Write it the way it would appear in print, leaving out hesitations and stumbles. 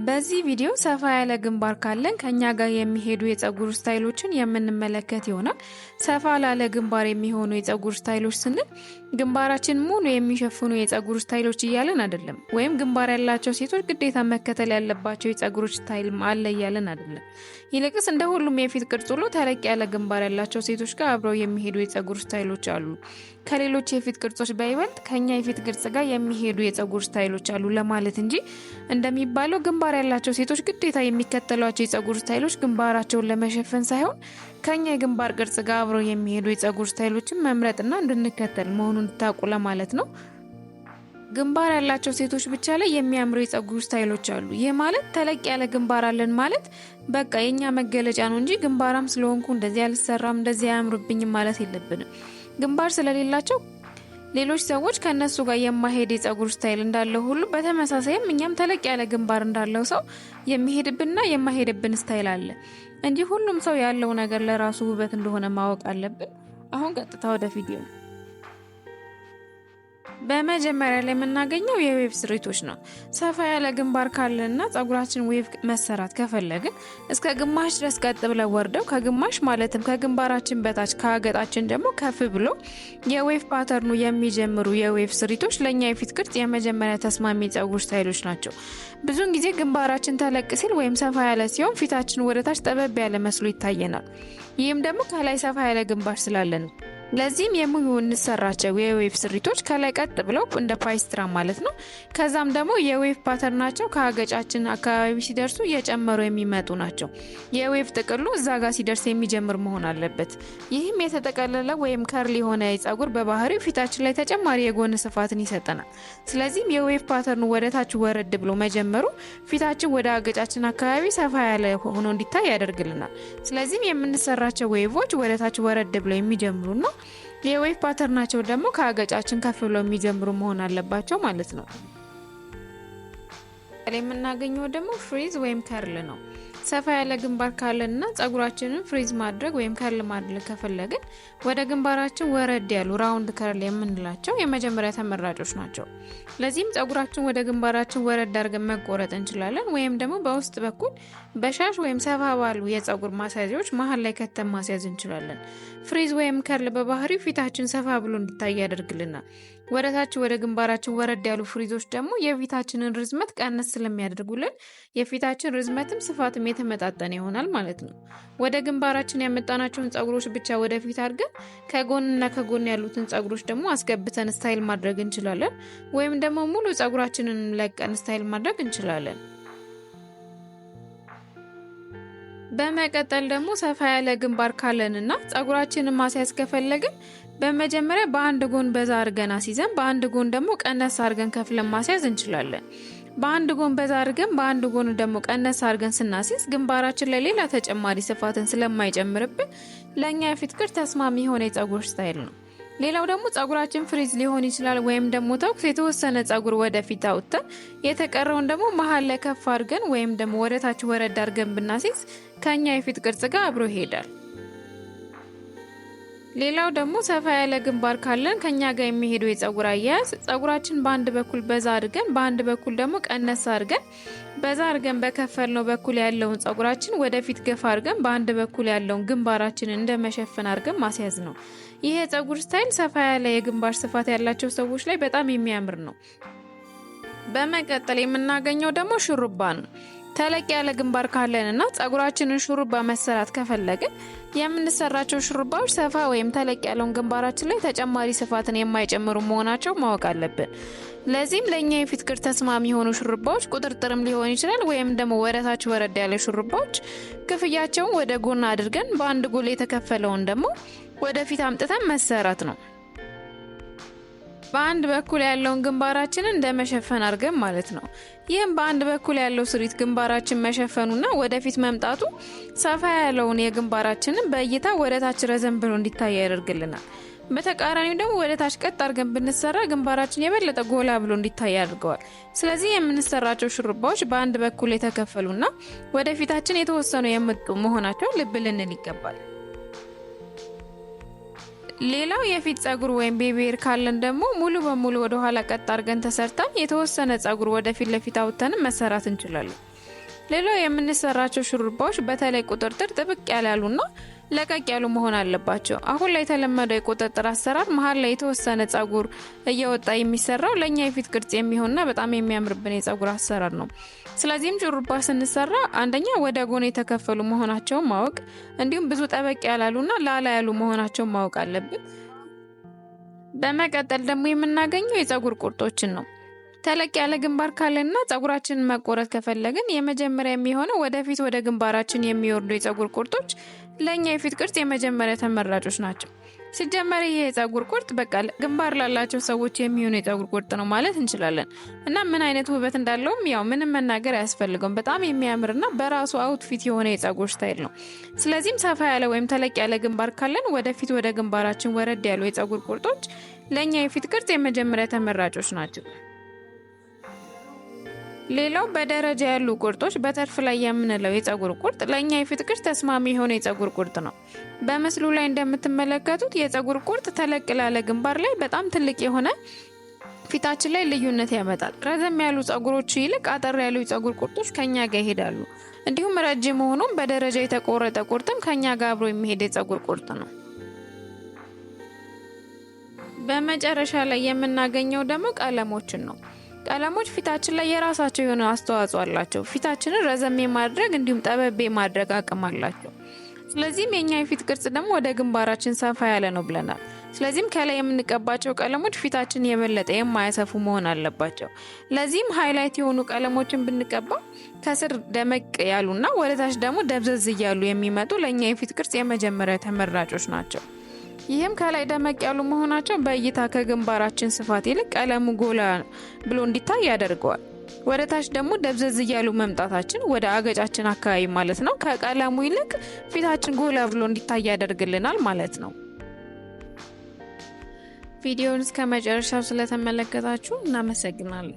በዚህ ቪዲዮ ሰፋ ያለ ግንባር ካለን ከኛ ጋር የሚሄዱ የፀጉር ስታይሎችን የምንመለከት ይሆናል። ሰፋ ላለ ግንባር የሚሆኑ የፀጉር ስታይሎች ስንል ግንባራችን ሙሉ የሚሸፍኑ የፀጉር ስታይሎች እያለን አይደለም፣ ወይም ግንባር ያላቸው ሴቶች ግዴታ መከተል ያለባቸው የፀጉር ስታይል አለ እያለን አይደለም። ይልቅስ እንደ ሁሉም የፊት ቅርጽ ሁሉ ተለቅ ያለ ግንባር ያላቸው ሴቶች ጋር አብረው የሚሄዱ የፀጉር ስታይሎች አሉ። ከሌሎች የፊት ቅርጾች በይበልጥ ከኛ የፊት ቅርጽ ጋር የሚሄዱ የፀጉር ስታይሎች አሉ ለማለት እንጂ እንደሚባለው ግንባር ያላቸው ሴቶች ግዴታ የሚከተሏቸው የፀጉር ስታይሎች ግንባራቸውን ለመሸፈን ሳይሆን ከኛ የግንባር ቅርጽ ጋር አብረው የሚሄዱ የፀጉር ስታይሎችን መምረጥና እንድንከተል መሆኑን ታውቁ ለማለት ነው። ግንባር ያላቸው ሴቶች ብቻ ላይ የሚያምሩ የፀጉር ስታይሎች አሉ። ይህ ማለት ተለቅ ያለ ግንባር አለን ማለት በቃ የኛ መገለጫ ነው እንጂ ግንባራም ስለሆንኩ እንደዚህ አልሰራም እንደዚህ አያምሩብኝም ማለት የለብንም። ግንባር ስለሌላቸው ሌሎች ሰዎች ከነሱ ጋር የማይሄድ የፀጉር ስታይል እንዳለው ሁሉ በተመሳሳይም እኛም ተለቅ ያለ ግንባር እንዳለው ሰው የሚሄድብንና የማይሄድብን ስታይል አለ እንጂ ሁሉም ሰው ያለው ነገር ለራሱ ውበት እንደሆነ ማወቅ አለብን። አሁን ቀጥታ ወደ ቪዲዮ። በመጀመሪያ ላይ የምናገኘው የዌቭ ስሪቶች ነው። ሰፋ ያለ ግንባር ካለና ፀጉራችን ዌቭ መሰራት ከፈለግን እስከ ግማሽ ድረስ ቀጥ ብለው ወርደው ከግማሽ ማለትም ከግንባራችን በታች ከአገጣችን ደግሞ ከፍ ብሎ የዌቭ ፓተርኑ የሚጀምሩ የዌቭ ስሪቶች ለኛ የፊት ቅርጽ የመጀመሪያ ተስማሚ ፀጉር ስታይሎች ናቸው። ብዙውን ጊዜ ግንባራችን ተለቅ ሲል ወይም ሰፋ ያለ ሲሆን ፊታችን ወደታች ጠበብ ያለ መስሎ ይታየናል። ይህም ደግሞ ከላይ ሰፋ ያለ ግንባር ስላለን ነው። ለዚህም የምንሰራቸው የዌቭ ስሪቶች ከላይ ቀጥ ብለው እንደ ፓይስትራ ማለት ነው። ከዛም ደግሞ የዌቭ ፓተርናቸው ከአገጫችን አካባቢ ሲደርሱ እየጨመሩ የሚመጡ ናቸው። የዌቭ ጥቅሉ እዛ ጋር ሲደርስ የሚጀምር መሆን አለበት። ይህም የተጠቀለለ ወይም ከርል የሆነ ፀጉር በባህሪው ፊታችን ላይ ተጨማሪ የጎን ስፋትን ይሰጠናል። ስለዚህም የዌቭ ፓተርኑ ወደታች ወረድ ብሎ መጀመሩ ፊታችን ወደ አገጫችን አካባቢ ሰፋ ያለ ሆኖ እንዲታይ ያደርግልናል። ስለዚህም የምንሰራቸው ዌቮች ወደታች ወረድ ብለው የሚጀምሩና የዌቭ ፓተርናቸው ደግሞ ከአገጫችን ከፍ ብለው የሚጀምሩ መሆን አለባቸው ማለት ነው። የምናገኘው ደግሞ ፍሪዝ ወይም ከርል ነው። ሰፋ ያለ ግንባር ካለንና ፀጉራችንን ፍሪዝ ማድረግ ወይም ከርል ማድረግ ከፈለግን ወደ ግንባራችን ወረድ ያሉ ራውንድ ከርል የምንላቸው የመጀመሪያ ተመራጮች ናቸው። ለዚህም ፀጉራችን ወደ ግንባራችን ወረድ አድርገን መቆረጥ እንችላለን፣ ወይም ደግሞ በውስጥ በኩል በሻሽ ወይም ሰፋ ባሉ የፀጉር ማስያዣዎች መሀል ላይ ከተን ማስያዝ እንችላለን። ፍሪዝ ወይም ከርል በባህሪው ፊታችን ሰፋ ብሎ እንዲታይ ያደርግልናል። ወደታች ወደ ግንባራችን ወረድ ያሉ ፍሪዞች ደግሞ የፊታችንን ርዝመት ቀነስ ስለሚያደርጉልን የፊታችን ርዝመትም ስፋትም የተመጣጠነ ይሆናል ማለት ነው። ወደ ግንባራችን ያመጣናቸውን ፀጉሮች ብቻ ወደፊት አድርገን ከጎንና ከጎን ያሉትን ፀጉሮች ደግሞ አስገብተን ስታይል ማድረግ እንችላለን፣ ወይም ደግሞ ሙሉ ፀጉራችንን ለቀን ስታይል ማድረግ እንችላለን። በመቀጠል ደግሞ ሰፋ ያለ ግንባር ካለንና ፀጉራችንን ማስያዝ ከፈለግን በመጀመሪያ በአንድ ጎን በዛ አድርገን አስይዘን በአንድ ጎን ደግሞ ቀነስ አድርገን ከፍለን ማስያዝ እንችላለን። በአንድ ጎን በዛ አድርገን በአንድ ጎን ደግሞ ቀነስ አድርገን ስናስይዝ ግንባራችን ላይ ሌላ ተጨማሪ ስፋትን ስለማይጨምርብን ለኛ የፊት ቅርጽ ተስማሚ የሆነ የፀጉር ስታይል ነው። ሌላው ደግሞ ፀጉራችን ፍሪዝ ሊሆን ይችላል፣ ወይም ደግሞ ተኩስ የተወሰነ ፀጉር ወደፊት አውጥተን የተቀረውን ደግሞ መሀል ላይ ከፍ አድርገን ወይም ደግሞ ወደታች ወረድ አድርገን ብናስይዝ ከኛ የፊት ቅርጽ ጋር አብሮ ይሄዳል። ሌላው ደግሞ ሰፋ ያለ ግንባር ካለን ከኛ ጋር የሚሄዱ የፀጉር አያያዝ ፀጉራችን በአንድ በኩል በዛ አድርገን በአንድ በኩል ደግሞ ቀነስ አድርገን በዛ አድርገን በከፈልነው በኩል ያለውን ፀጉራችን ወደፊት ገፋ አድርገን በአንድ በኩል ያለውን ግንባራችንን እንደመሸፈን አድርገን ማስያዝ ነው። ይሄ የፀጉር ስታይል ሰፋ ያለ የግንባር ስፋት ያላቸው ሰዎች ላይ በጣም የሚያምር ነው። በመቀጠል የምናገኘው ደግሞ ሹሩባ ነው። ተለቅ ያለ ግንባር ካለንና ፀጉራችንን ሹሩባ መሰራት ከፈለግን የምንሰራቸው ሹሩባዎች ሰፋ ወይም ተለቅ ያለውን ግንባራችን ላይ ተጨማሪ ስፋትን የማይጨምሩ መሆናቸው ማወቅ አለብን። ለዚህም ለኛ የፊት ቅርጽ ተስማሚ የሆኑ ሹሩባዎች ቁጥርጥርም ሊሆን ይችላል፣ ወይም ደግሞ ወደታች ወረድ ያለ ሹሩባዎች ክፍያቸውን ወደ ጎን አድርገን በአንድ ጎል የተከፈለውን ደግሞ ወደፊት አምጥተን መሰራት ነው። በአንድ በኩል ያለውን ግንባራችንን እንደመሸፈን አድርገን ማለት ነው። ይህም በአንድ በኩል ያለው ስሪት ግንባራችን መሸፈኑና ወደፊት መምጣቱ ሰፋ ያለውን የግንባራችንን በእይታ ወደታች ረዘም ብሎ እንዲታይ ያደርግልናል። በተቃራኒው ደግሞ ወደታች ቀጥ አድርገን ብንሰራ ግንባራችን የበለጠ ጎላ ብሎ እንዲታይ ያደርገዋል። ስለዚህ የምንሰራቸው ሹሩባዎች በአንድ በኩል የተከፈሉና ወደፊታችን የተወሰኑ የመጡ መሆናቸው ልብ ልንል ይገባል። ሌላው የፊት ፀጉር ወይም ቤቢ ሄር ካለን ደግሞ ሙሉ በሙሉ ወደ ኋላ ቀጥ አድርገን ተሰርተን የተወሰነ ፀጉር ወደ ፊት ለፊት አውጥተን መሰራት እንችላለን። ሌላው የምንሰራቸው ሹሩባዎች በተለይ ቁጥጥር ጥብቅ ያላሉና ለቀቅ ያሉ መሆን አለባቸው። አሁን ላይ የተለመደው የቁጥጥር አሰራር መሃል ላይ የተወሰነ ጸጉር እየወጣ የሚሰራው ለኛ የፊት ቅርጽ የሚሆንና በጣም የሚያምርብን የጸጉር አሰራር ነው። ስለዚህም ሹሩባ ስንሰራ አንደኛ ወደ ጎን የተከፈሉ መሆናቸውን ማወቅ እንዲሁም ብዙ ጠበቅ ያላሉና ላላ ያሉ መሆናቸውን ማወቅ አለብን። በመቀጠል ደግሞ የምናገኘው የጸጉር ቁርጦችን ነው። ተለቅ ያለ ግንባር ካለና ጸጉራችንን መቆረጥ ከፈለግን የመጀመሪያ የሚሆነው ወደፊት ወደ ግንባራችን የሚወርዱ የጸጉር ቁርጦች ለኛ የፊት ቅርጽ የመጀመሪያ ተመራጮች ናቸው። ሲጀመር ይሄ የጸጉር ቁርጥ በቃ ግንባር ላላቸው ሰዎች የሚሆን የጸጉር ቁርጥ ነው ማለት እንችላለን እና ምን አይነት ውበት እንዳለውም ያው ምንም መናገር አያስፈልገውም። በጣም የሚያምርና በራሱ አውትፊት የሆነ የጸጉር ስታይል ነው። ስለዚህም ሰፋ ያለ ወይም ተለቅ ያለ ግንባር ካለን ወደፊት ወደ ግንባራችን ወረድ ያሉ የጸጉር ቁርጦች ለኛ የፊት ቅርጽ የመጀመሪያ ተመራጮች ናቸው። ሌላው በደረጃ ያሉ ቁርጦች በተርፍ ላይ የምንለው የጸጉር ቁርጥ ለኛ የፊት ቅርጽ ተስማሚ የሆነ የጸጉር ቁርጥ ነው። በምስሉ ላይ እንደምትመለከቱት የጸጉር ቁርጥ ተለቅ ላለ ግንባር ላይ በጣም ትልቅ የሆነ ፊታችን ላይ ልዩነት ያመጣል። ረዘም ያሉ ጸጉሮች ይልቅ አጠር ያሉ የጸጉር ቁርጦች ከኛ ጋር ይሄዳሉ። እንዲሁም ረጅም ሆኖም በደረጃ የተቆረጠ ቁርጥም ከኛ ጋር አብሮ የሚሄድ የጸጉር ቁርጥ ነው። በመጨረሻ ላይ የምናገኘው ደግሞ ቀለሞችን ነው። ቀለሞች ፊታችን ላይ የራሳቸው የሆነ አስተዋጽኦ አላቸው። ፊታችንን ረዘም ማድረግ እንዲሁም ጠበብ ማድረግ አቅም አላቸው። ስለዚህም የኛ የፊት ቅርጽ ደግሞ ወደ ግንባራችን ሰፋ ያለ ነው ብለናል። ስለዚህም ከላይ የምንቀባቸው ቀለሞች ፊታችን የበለጠ የማያሰፉ መሆን አለባቸው። ለዚህም ሃይላይት የሆኑ ቀለሞችን ብንቀባ ከስር ደመቅ ያሉና ወደታች ደግሞ ደብዘዝ እያሉ የሚመጡ ለኛ የፊት ቅርጽ የመጀመሪያ ተመራጮች ናቸው። ይህም ከላይ ደመቅ ያሉ መሆናቸው በእይታ ከግንባራችን ስፋት ይልቅ ቀለሙ ጎላ ብሎ እንዲታይ ያደርገዋል። ወደ ታች ደግሞ ደብዘዝ እያሉ መምጣታችን ወደ አገጫችን አካባቢ ማለት ነው ከቀለሙ ይልቅ ፊታችን ጎላ ብሎ እንዲታይ ያደርግልናል ማለት ነው። ቪዲዮውን እስከ መጨረሻው ስለተመለከታችሁ እናመሰግናለን።